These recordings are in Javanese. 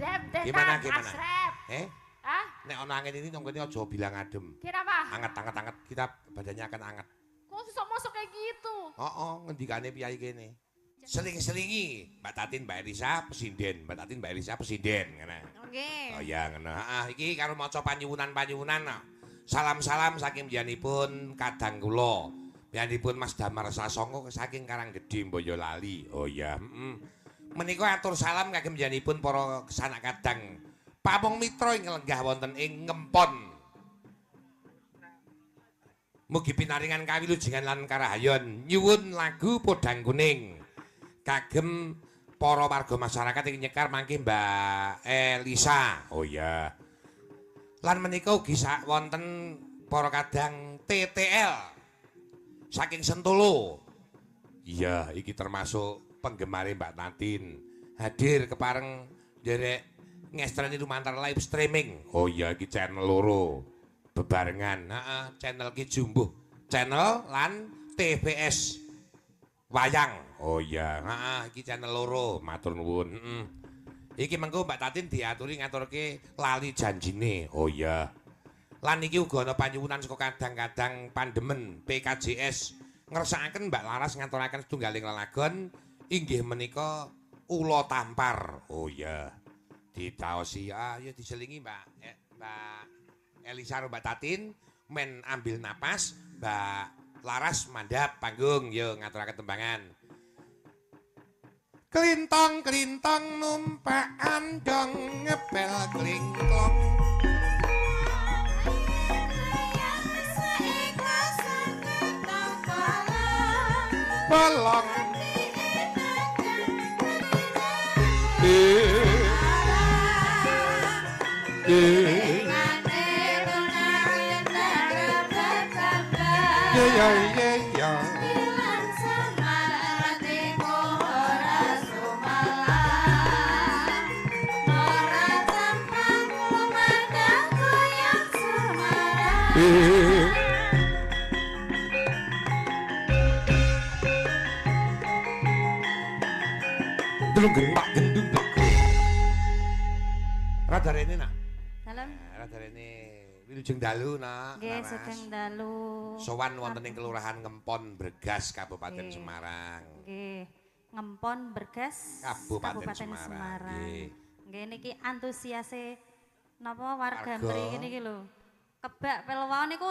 adem, Gimana? Asrep. Hah? Nek ana angin ini nongkrongnya aja bilang adem. Kenapa? Anget. Kita badannya akan anget. Kok susah masuk kayak gitu? Ngendikane piyai kene. Seling-selingi Mbak Tatin Mbak Elisa presiden, Mbak Tatin Mbak Elisa presiden ngene. Oke. Oh ya ngono. Iki karo maca panyuwunan-panyuwunan. Salam-salam saking mbiyanipun kadang kula. Mbiyanipun Mas Damar Sasongko saking Karanggedhe Boyolali. Oh ya, Menika atur salam kagem mbiyanipun para sanak kadang Pamong Mitra ing lenggah wonten ing Ngempon. Mugi pinaringan kawilujengan lan karahayon. Nyuwun lagu Podang Kuning kagem para warga masyarakat ing nyekar mangke Mbak Elisa. Oh ya. Lan menika ugi wonten para kadang TTL saking Sentolo. Iya, iki termasuk penggemar Mbak Tatin. Hadir kepareng derek ngestreni lumantar live streaming. Oh iya, iki channel loro bebarengan. Channel ki Jumbuh channel lan TVS Wayang. Oh iya, iki channel loro. Matur nuwun. Iki mengko Mbak Tatin diaturi ngaturke lali janjine. Oh iya. Lan iki uga ana panyuwunan saka kadang-kadang pandemen PKJS ngersakaken Mbak Laras ngaturaken setunggaling lelagon inggih menika Ula Tampar. Oh iya. Ditaosi ya diselingi Mbak Elisa Mbak Tatin men ambil napas, Mbak Laras mandhap panggung yo ngaturaken tembangan. Klintong-klintong numpak andong ngepel klingklong. Bolong. Gepak gendung rada rene nak. Salam. Rada rene wilujeng dalu nak. Nggih, sedeng dalu. Sowan wonten ing Kelurahan Ngempon Bergas Kabupaten Semarang. Nggih. Ngempon Bergas Kabupaten Semarang. Nggih niki antusiase napa warga mriki niki lho. Kebak pelwau niku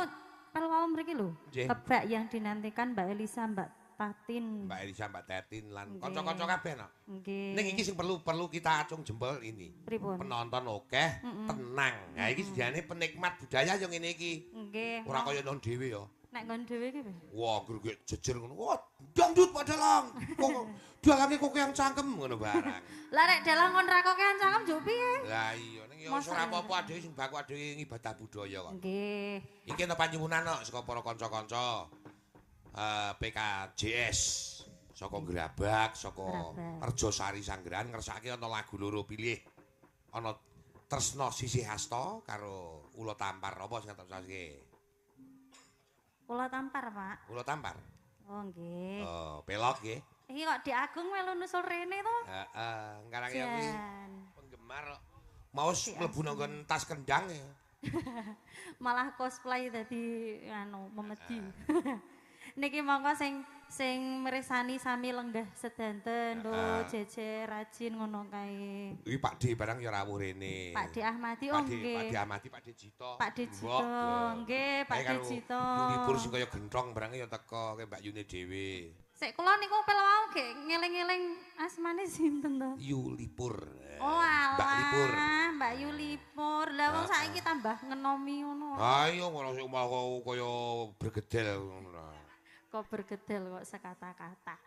pelwau mriki lho. Kebak yang dinantikan Mbak Elisa Mbak Tatin. Mbak Elisa, Mbak Tatin lan kanca-kanca kabeh no. Nggih. Ning iki sing perlu kita acung jempol ini. Pripun? Penonton akeh, tenang. Nah iki sediane penikmat budaya yo ngene iki. Nggih. Ora kaya non dhewe yo. Nek nggon dhewe iki piye? Wah, gerge jejer ngono. Wah, dangdut padalang. Kok dalange kok yang cangkem ngono barang. Lah nek dalang kon ra kok cangkem juk piye? Lah iya ning yo ora apa-apa dhewe sing baku dhewe ngibadah budaya kok. Nggih. Iki ana panyuwunan kok saka para kanca-kanca. PKJS saka Grabak, saka Rejosari Sanggeran ngersake ana lagu loro pilih. Ana Tresno Sisih Hasta karo Ula Tampar. Apa sing ngetokake? Ula Tampar, Pak. Ula Tampar. Oh, nggih. Oh, pelok nggih. Iki kok Dik Agung melu nusul rene to? Heeh, ngarang kuwi penggemar maos mlebu nang tas kendang ya. Malah cosplay dadi anu memedi. Niki monggo sing mirsani sami lenggah sedanten lho jejer rajin ngono kae. Iki Pak D barang ya rawuh rene. Pak D Ahmadi oh nggih. Pak D Ahmadi, Pak D Jito. Pak D Jito nggih, Pak D Jito. Libur sing kaya genthong barang ya teko kaya Mbak Yune dhewe. Sik kula niku pelawau nggih ngeling-eling asmane sinten to? Yulipur. Oh alah. Mbak Lipur. Mbak Yulipur. Lah wong saiki tambah ngenomi ngono. Ha iya ora sing mau kaya bergedel ngono. Kok bergedel kok sekata-kata.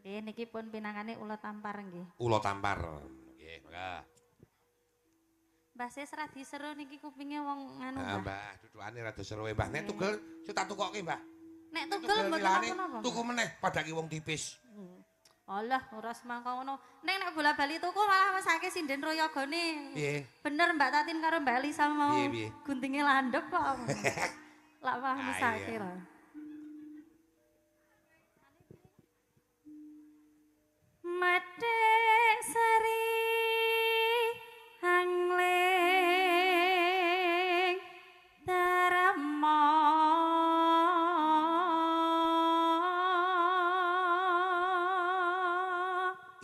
Nggih niki pun pinangane Ula Tampar nggih. Ula Tampar. Nggih, mangga. Mbah Sis ra diseru niki kupinge wong anu Mbah. Mbah. Dudukane rada seru Mbah. Nek tugel sing tak tukokke Mbah. Nek tugel mboten napa-napa. Tuku meneh padake wong tipis. Alah ora semangka ngono. Nek bola-bali tuku malah mesake sinden royogane. Piye? Bener Mbak Tatin karo Mbak Elisa mau. Piye? Guntinge landhep kok. Lah malah mesake lho. Medhek sari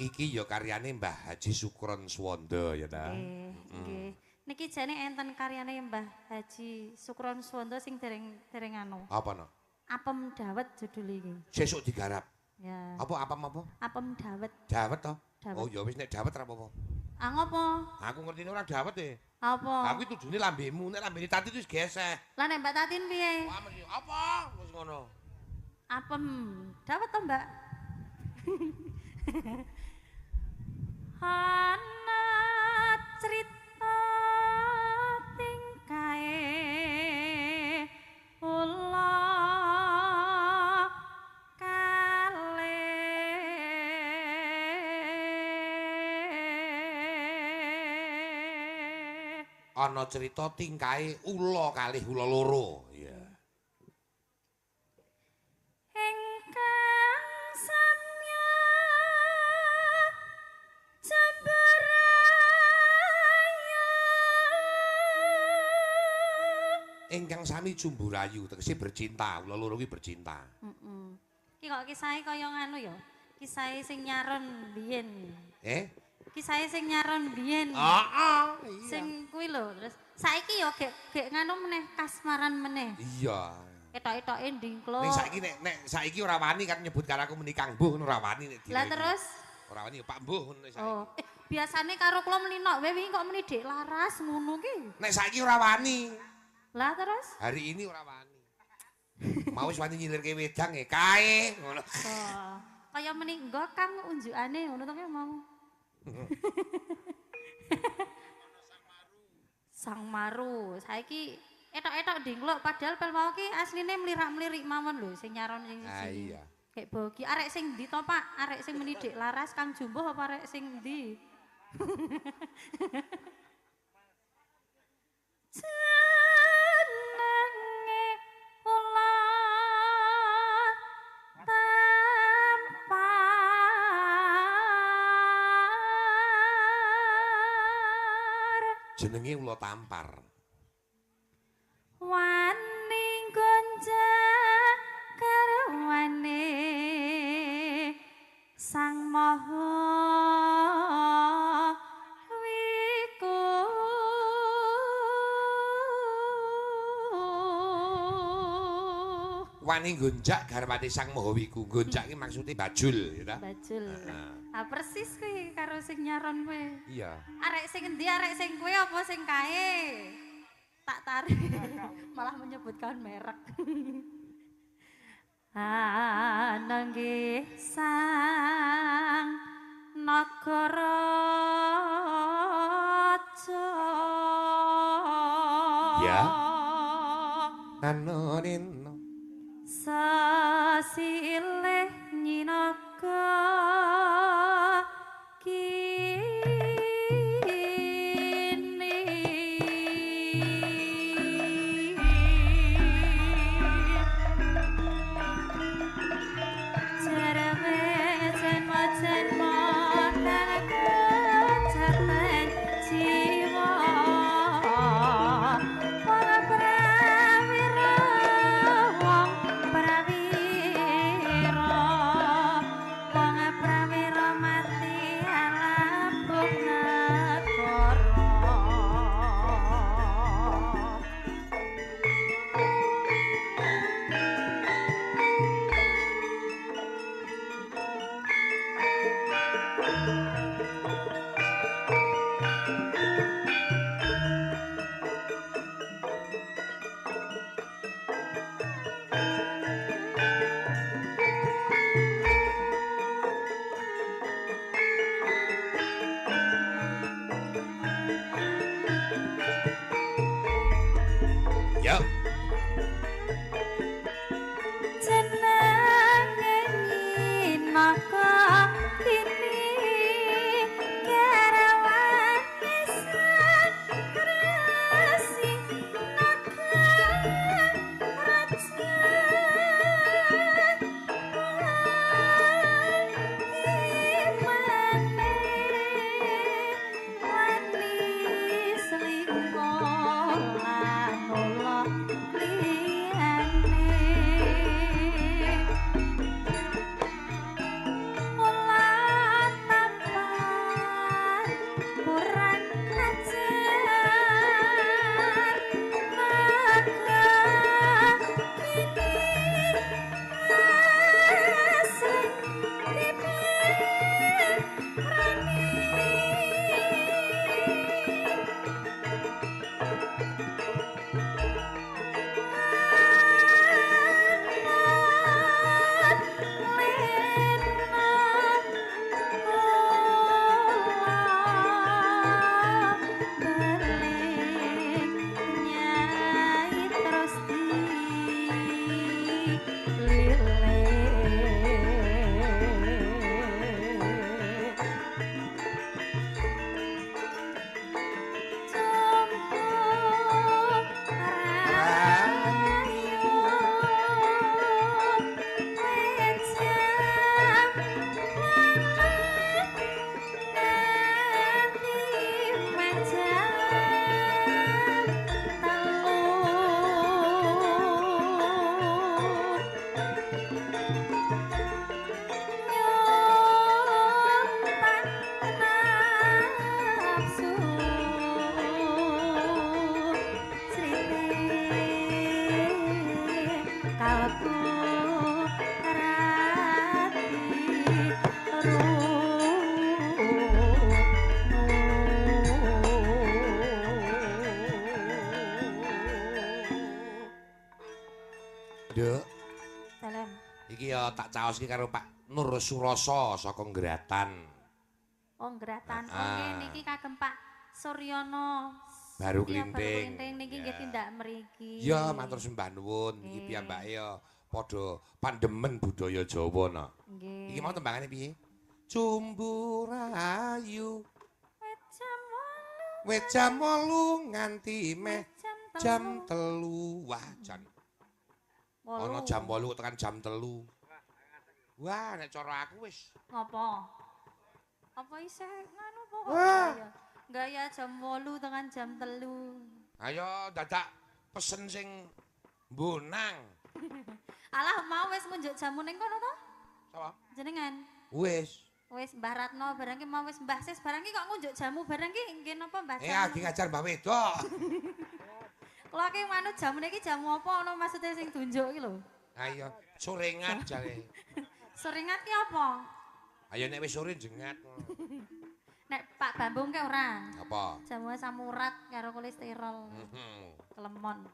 Iki ya karyane Mbah Haji Sukron Suwanda ya ta. Nggih. Niki jane enten karyane Mbah Haji Sukron Suwanda sing dereng anu. Apa no? Apem dawet judul iki. Sesuk digarap. Ya. Apa apa? Apem dawet. Dawet to? Dawet. Oh ya wis nek dawet ora apa-apa. Ah ngopo? Aku ngertine ora dawet e. Apa? Aku tujune lambemu, nek lambene Tati wis geseh. Lah nek Mbak Tatin piye? Wah mesti apa? Wis ngono. Apem dawet to, Mbak? Ana crita tingkae ula kalih Ana cerita tingkae ula kalih ula loro. Iya. ingkang samya jemberaya Ingkang sami Jumburayu tegese bercinta, ula loro ki bercinta. Ki kok kisahe kaya nganu ya. Kisahe sing nyaron biyen. Kisahe sing nyaron biyen. Heeh, iya. Sing kuwi lho, terus saiki ya gek nganu meneh kasmaran meneh. Iya. Ketok-etoke ndingkluk. Nek saiki ora wani kan nyebut karo aku muni Kang Mbuh ora wani nek Lah terus ora wani Pak Mbuh ngono saiki. oh, biasane karo kula meninok wae wingi kok muni Dik Laras ngono ki. Nek saiki ora wani. Lah terus Hari ini ora wani. Mau wis wani nyilirke wedang kae ngono. oh, kaya meni nggo Kang unjukane ngono to mau. Sang Maru, saiki etok-etok ndingkluk padahal pel mau ki asline mlirak-mlirik mawon lho sing nyaron sing siji. Iya. Kayak bogi arek sing ndi to Pak? Arek sing meni Dik Laras Kang Jumbuh apa arek sing ndi? Jenenge ula tampar Jenenge ula tampar. wani gonjak garwane sang maha Wani gonjak garwane Sang Mahawiku. Gonjak ki maksude bajul ya ta? bajul. Ah persis kuwi karo sing nyaron kowe. Iya. Arek sing endi arek sing kowe apa sing kae? Tak tarik. Malah menyebutkan merek. Anangge sang Nagaraja. Ya. Nanonino sasilih nyinaga kini jarame jen-jen kagajatan jiwa wong prawira Nduk. Salam. Iki ya tak caoski karo Pak Nur Suroso saka Ngratan. Oh, Ngratan. Oh, nggih niki kagem Pak Suryono. Baru Iya, Baru Klinting. Klinting niki nggih tindak mriki. Ya, matur sembah nuwun. Iki piyambake ya padha pandemen budaya Jawa no. Nggih. Iki mau tembangane piye? Cumbu rayu wit jam 8 nganti meh jam 3. Wah, jan. Ana jam 8 tekan jam 3. Wah, nek cara aku wis. Ngopo? Apa isih nganu apa? Wah. Gaya jam 8 tekan jam 3. Ayo dadak pesen sing mbonang. Alah mau wis ngunjuk jamu ning kono to? Sapa? Jenengan. Wis. Wis Mbah Ratno barang ki mau wis Mbah Sis barang ki kok ngunjuk jamu barang ki nggih napa Mbah? Lagi ngajar Mbah Wedok. Kula ki manut jamune iki jamu apa ana maksude sing tunjuk iki lho. Ayo sorengan jare. Seringat ki apa? Ayo nek wis sore jengat. Nek Pak Bambung ki ora. Apa? Jamu asam urat karo kolesterol. Kelemon.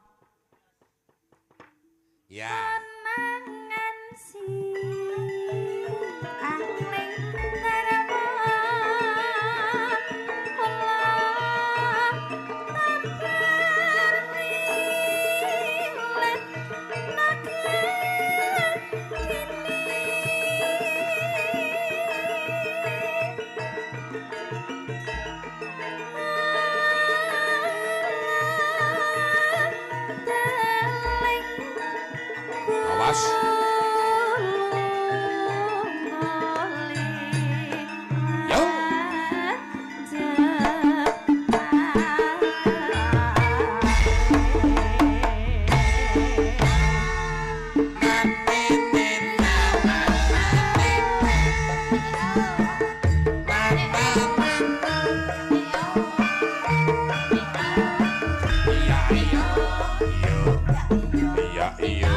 Ya. Kenangan si Awas. Yo. Iya, iya.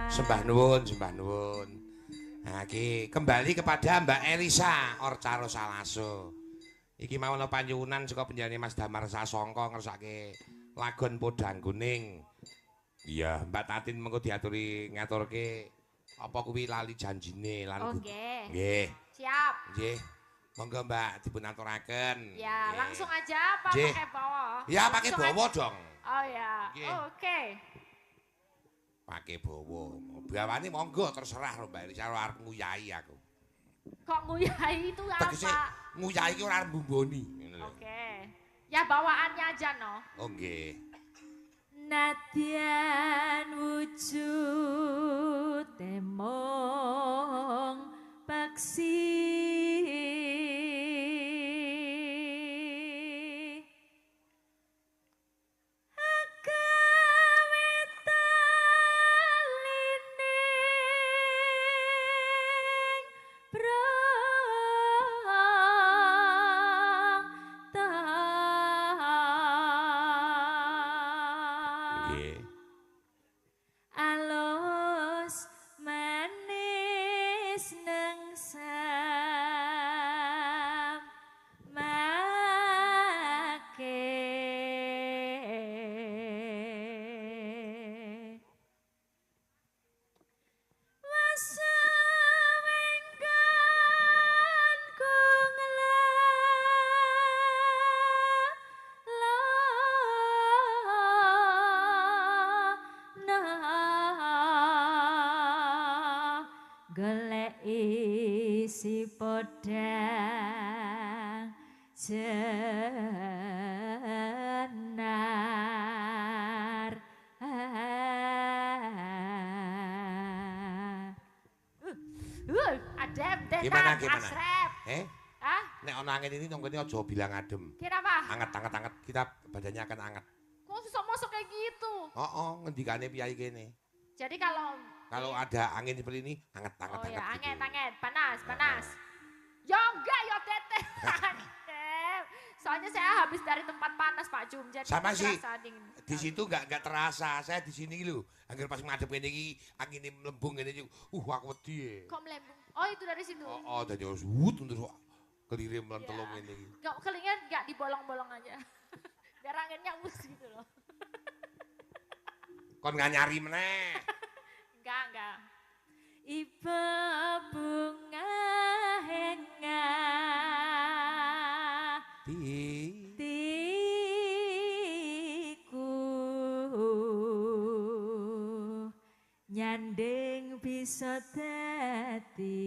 Sembah nuwun, sembah nuwun. Nah, iki kembali kepada Mbak Elisa Orcaro Salaso. Iki mau ana panyuwunan saka penyanyi Mas Damar Sasongko ngersake lagon Podang Kuning. Iya, Mbak Tatin mengko diaturi ngaturke apa kuwi lali janjine lan Oh nggih. Nggih. Siap. Nggih. Monggo Mbak dipun aturaken. Ya, langsung aja apa Nggih. pakai bawa? Ya pakai bawa dong. Oh ya, Nggih. oke. Pakai bawa. Bawane monggo terserah lho Mbak Elisa arep nguyai aku. Kok nguyai itu Tegese apa? nguyai ki ora arep mbumboni. Oke. Ya bawaannya aja no. Oh nggih. Nadyan wujud temong paksi Nggih. alus manis neng samake wasawenggan kung golek isi podang jenar Adem, Gimana, tenan, gimana? asrep. Hah? Nek ana angin ini nonggone aja bilang adem. Kenapa? Anget kita badannya akan anget. Kok bisa masuk kayak gitu? Oh, ngendikane piyai kene. Jadi kalau Ada angin seperti ini, anget-anget oh ya, gitu. anget, panas. Yo enggak, yo teteh. Adem. Soalnya saya habis dari tempat panas Pak Jum, jadi Sama sih. terasa dingin. Di situ enggak terasa. Saya di sini lho. Angger pas ngadep ngene iki, angin melembung ngene iki. Aku wedi. Kok melembung? Oh itu dari situ. Oh, dadi wut terus kelirim lentelung ngene iki. Enggak kelingan enggak dibolong-bolong aja. Biar anginnya us gitu loh. Kon nggak nyari meneh. Enggak. iba bunga henga tiku nyandeng bisa dadi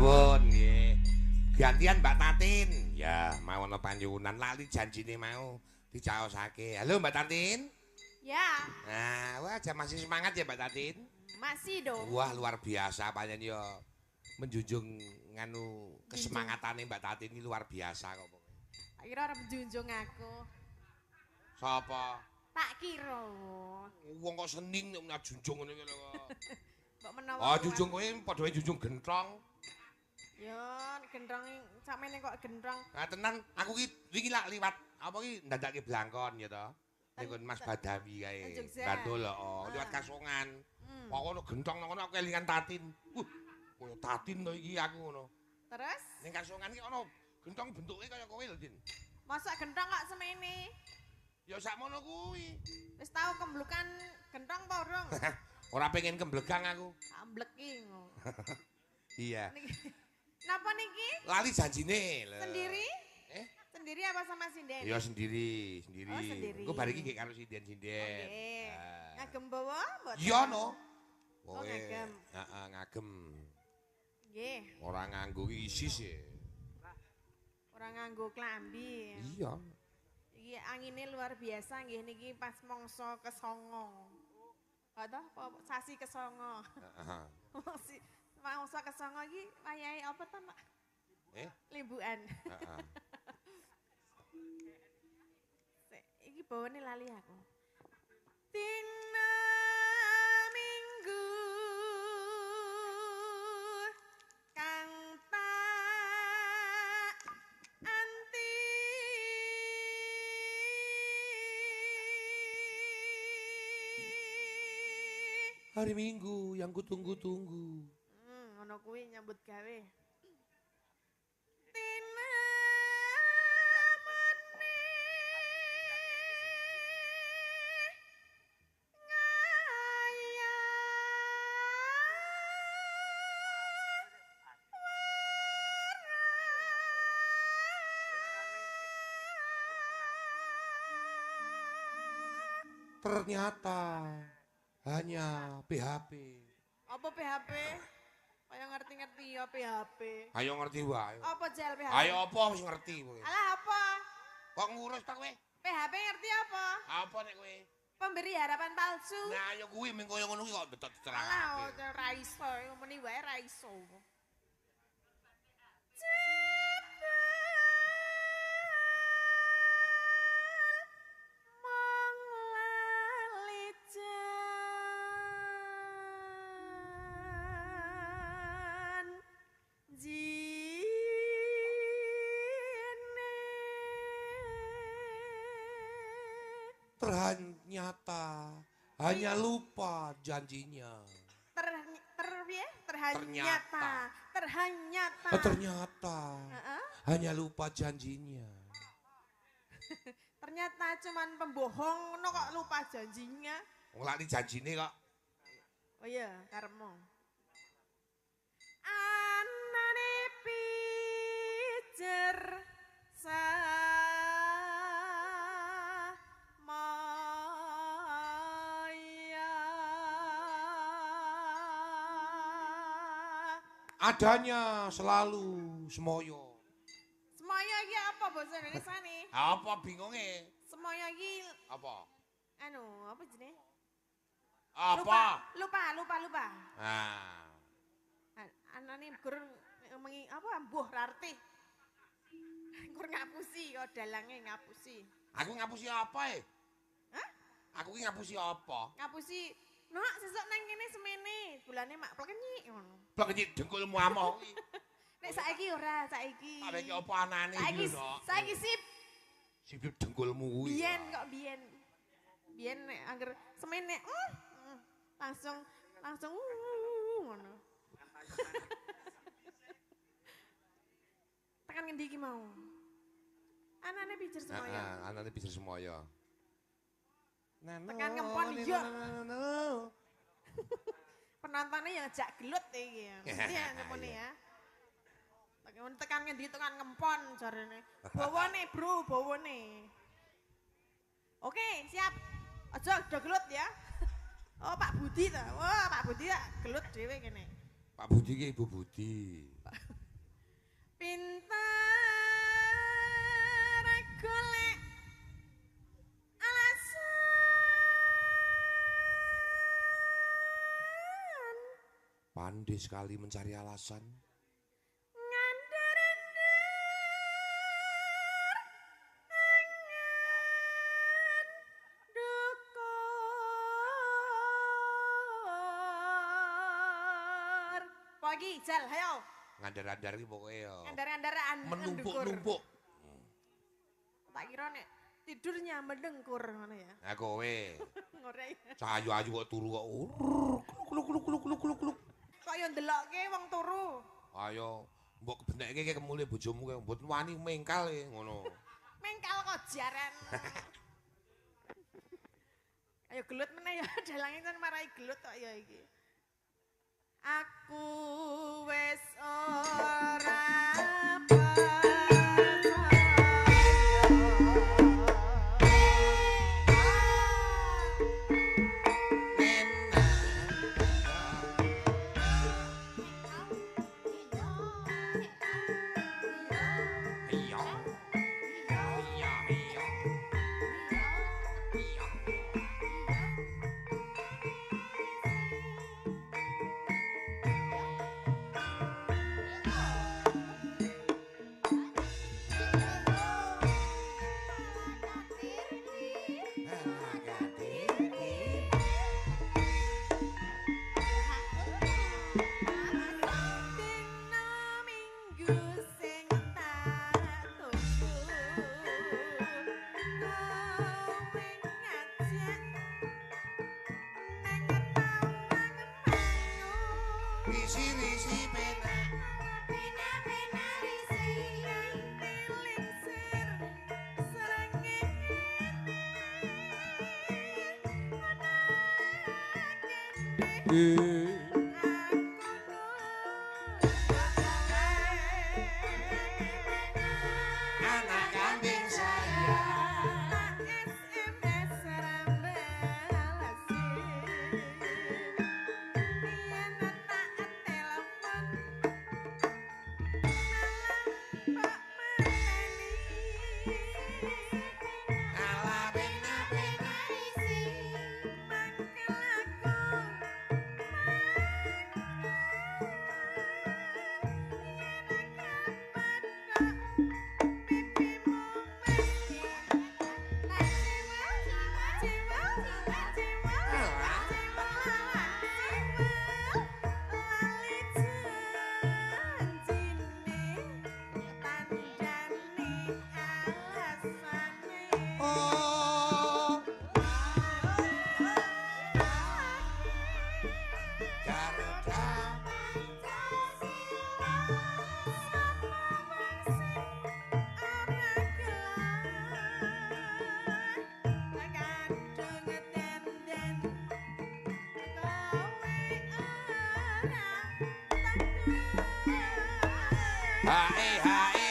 nuwun nggih. Gantian Mbak Tatin. Ya, mau ana panyuwunan lali janjine mau dicaosake. Halo Mbak Tatin. Ya, Nah, wah masih semangat ya Mbak Tatin. masih dong. Wah, luar biasa panjen yo menjunjung nganu kesemangatane Mbak Tatin ini luar biasa kok. Tak kira orang menjunjung aku. Sapa? Tak kira. Wong kok sening nek junjung ngene iki lho kok. Mbok menawa. Oh, junjung kowe padha wae junjung gentrong. Ya, gendrong sampeyan kok gendrong. Nah, tenan aku ki wingi lak liwat apa ki ndandake blangkon ya to. Nek Mas Badawi kae. Bantul oh, liwat Kasongan. Kok ono gentong nang kono aku elingan Tatin. Koyo Tatin to iki aku ngono. Terus? Ning Kasongan ki ono gentong bentuke kaya kowe lho, Din. Masa gentong kok semene? Ya sakmono kuwi. Wis tau kemblukan gentong apa urung? Ora pengen kemblegang aku. Ambleki ngono. Iya. Napa niki? Lali janjine lho. Sendiri? Eh? Sendiri apa sama Sinden? Ya sendiri, sendiri. Oh, sendiri. Engko bar iki nggih karo sinden-sinden. Nggih. Ngagem bawa mboten? Iya no. Oh, ngagem. Heeh, ngagem. Nggih. Ora nganggo ki isis ya. Ora nganggo klambi. Iya. Iki angine luar biasa nggih niki pas mangsa kesongo. Ada apa sasi kesongo. Heeh. Mangsa kesongo iki wayahe apa to, Pak? Limbukan. Heeh. Iki bawane lali aku. Dina Minggu kang tak anti Hari Minggu yang kutunggu-tunggu. Ngono kuwi nyambut gawe. Ternyata hanya PHP. Apa PHP? Kaya ngerti-ngerti ya PHP. Ayo ngerti wae. Apa jel PHP? Ayo apa wis ngerti kowe. Alah apa? Kok ngurus ta kowe? PHP ngerti apa? Apa nek kowe? Pemberi harapan palsu. Nah, ayo kuwi mung koyo ngono ki kok betot Alah, diterangake. ra iso, muni wae ra iso. Ternyata hanya lupa janjinya. Ternyata hanya lupa janjinya. Ternyata cuman pembohong no kok lupa janjinya. Wong lali janjine kok. Oh iya, karmo. Anane pijer Adanya selalu semoyo. Semoyo iki apa bahasa Indonesia nih? Apa bingunge? Semoyo iki Apa? anu, apa jenenge? Apa? Lupa. Nah. Anane gur mengi apa mbuh rarti. Gur ngapusi kok dalange ngapusi. Aku ngapusi apa Hah? Aku ki ngapusi apa? Ngapusi Nok sesuk nang kene semene, bulane mak plekenyik ngono. Plekenyik dengkulmu amoh ki. Nek saiki ora, saiki. Arek iki apa anane iki lho. Saiki sip. Sip dengkulmu kuwi. Biyen. Biyen nek angger semene langsung ngono. Tekan ngendi iki mau? Anane pijer semoyo. Heeh, anane pijer semoyo. Tekan ngempon yo. Penontonnya yang jak gelut iki ya. Mesti ya ngempone ya. Tekan ngendi tekan ngempon jarene. Bawane bro, bawane. Oke, siap. Aja do gelut ya. Oh Pak Budi ta. Wah, Pak Budi tak gelut dhewe kene. Pak Budi ki Ibu Budi. Pinter golek alasan. Pandai sekali mencari alasan. Pagi, Jal, ayo. Ngandar-andar ki pokoke ya. Ngandar-ngandaran Menumpuk-numpuk. Tak kira nek tidurnya mendengkur ngono ya. Nah kowe. Ngore. Cahayu-ayu kok turu kok. Kuluk. Kok yo ndelokke wong turu. Ayo, mbok kebenekke kemule bojomu kok mboten wani mengkal ngono. Mengkal kok jaran. Ayo gelut meneh ya, dalange kan marai gelut kok ya iki. Aku wis ora Risi-risi penak. Pena-pena risi lingsir serengenge. Anak kambing saya. SMS rambalasi. Yen tak telepon malah Pak Marani. Ala pena-pena Risi mangkel aku. Oh, Garuda. Hae hae.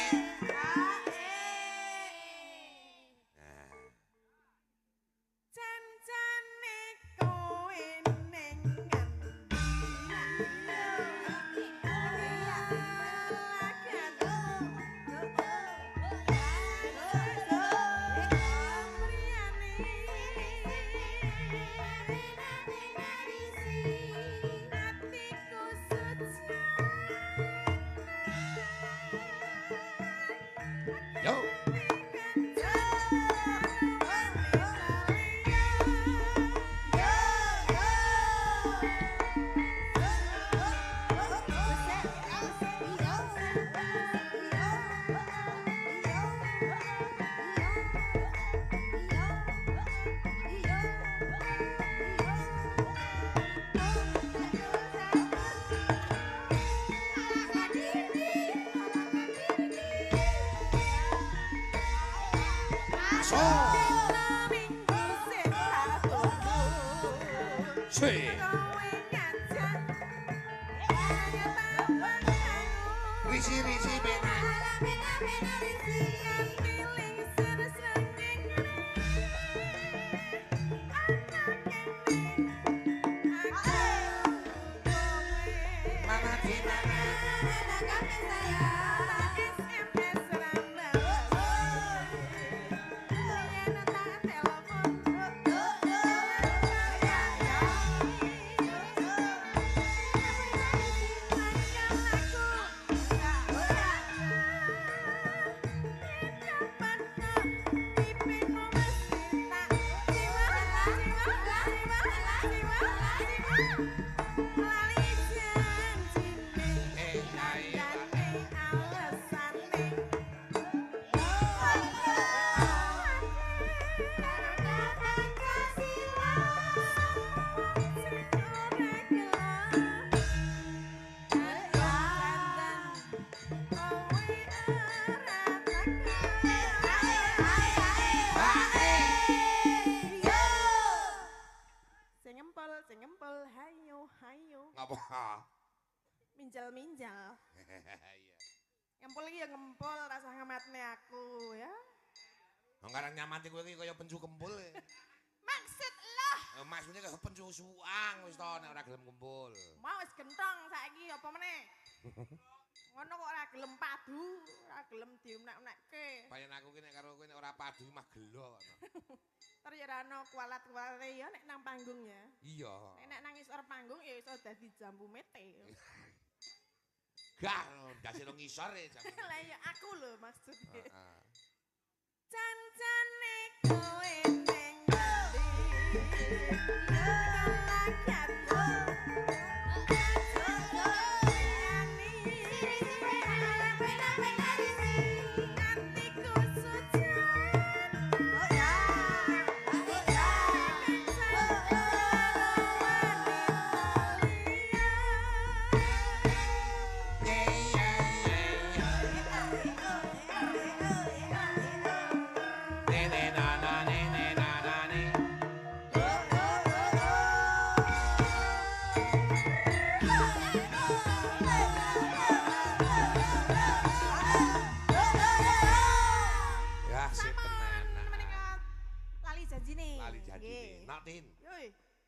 Yo. So. Si. Risi-risi penak. Mana Ngapa? Minjal-minjal. Iya. Ngempol iki ya ngempol rasa ngematne aku ya. Anggaran nyamati kowe iki kaya pencu kempul. Maksud lah. Maksudnya kaya pencu suang wis to nek ora gelem kumpul. Mau wis gentong saiki apa meneh? Ngono kok ora gelem padu, ora gelem diunek-unekke. Payen aku ki nek karo kowe nek ora padu mah gelo kok. Entar ya ora ono kualat-kualate ya nek nang panggung ya. Iya. Nek nang isor panggung ya iso dadi jambu mete. Gak, dasi lo ngisor ya jambu. Lah ya aku lho maksudnya. Heeh. Cancane kowe ning ngendi? Lagat yo.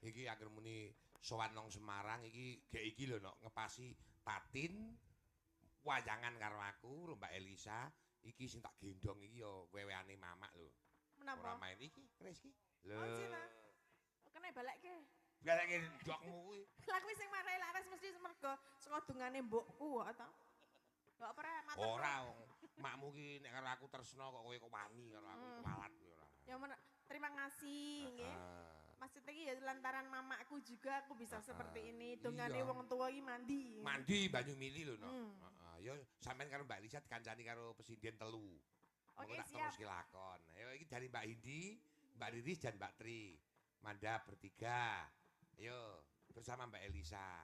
Iki agar muni sowan nang Semarang iki gek iki lho nok ngepasi Tatin wayangan karo aku karo Mbak Elisa iki sing tak gendong iki ya weweane mamak lho. Menapa? Ora main iki Kris iki. Lho. Kene balekke. Balekke ndokmu kuwi. Lah kuwi sing marai laras mesti mergo saka dungane mbokku kok to. Kok ora matur. Ora makmu ki nek karo aku tresno kok kowe kok wani karo aku kualat kowe ora. Ya terima kasih nggih. Maksudnya ya lantaran mamaku juga aku bisa seperti ini. Dongane wong tua iki mandi. Mandi banyu mili lho no. Heeh. Ya sampean karo Mbak Lisa dikancani karo presiden telu. Oke, tak siap. terus lakon. Ayo iki dari Mbak Hindi, Mbak Riris dan Mbak Tri. Manda bertiga. Ayo bersama Mbak Elisa.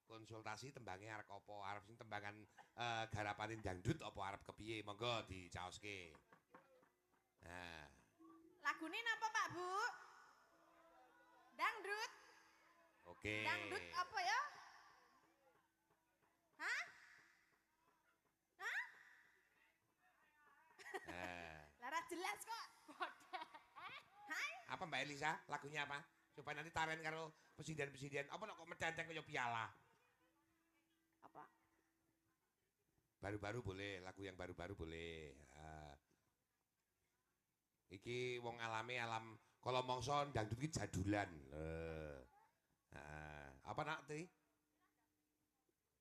Konsultasi tembangnya arep apa? Arep sing tembangan garapanin dangdut apa arep kepiye? Monggo dicaoske. Nah. Lagune napa Pak Bu? Dangdut. Oke. Dangdut apa ya? Hah? Hah? Lara jelas kok. Hai. Apa Mbak Elisa? Lagunya apa? Supaya nanti taren karo presiden-presiden. Apa kok metenteng kaya piala? Apa? Baru-baru boleh, lagu yang baru-baru boleh. Iki wong alame alam kalau mongso dangdut iki jadulan. Apa nak Tri?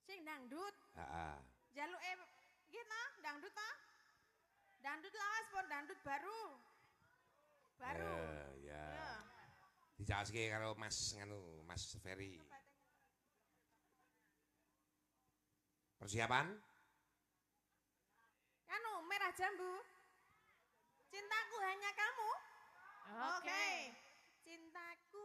Sing dangdut. Heeh. Jaluke nggih ta, dangdut ta? Dangdut lawas pun dangdut baru. Baru. Ya. Dicaoske karo Mas nganu, Mas Ferry. Persiapan? Anu merah jambu. Cintaku hanya kamu. Oke. Cintaku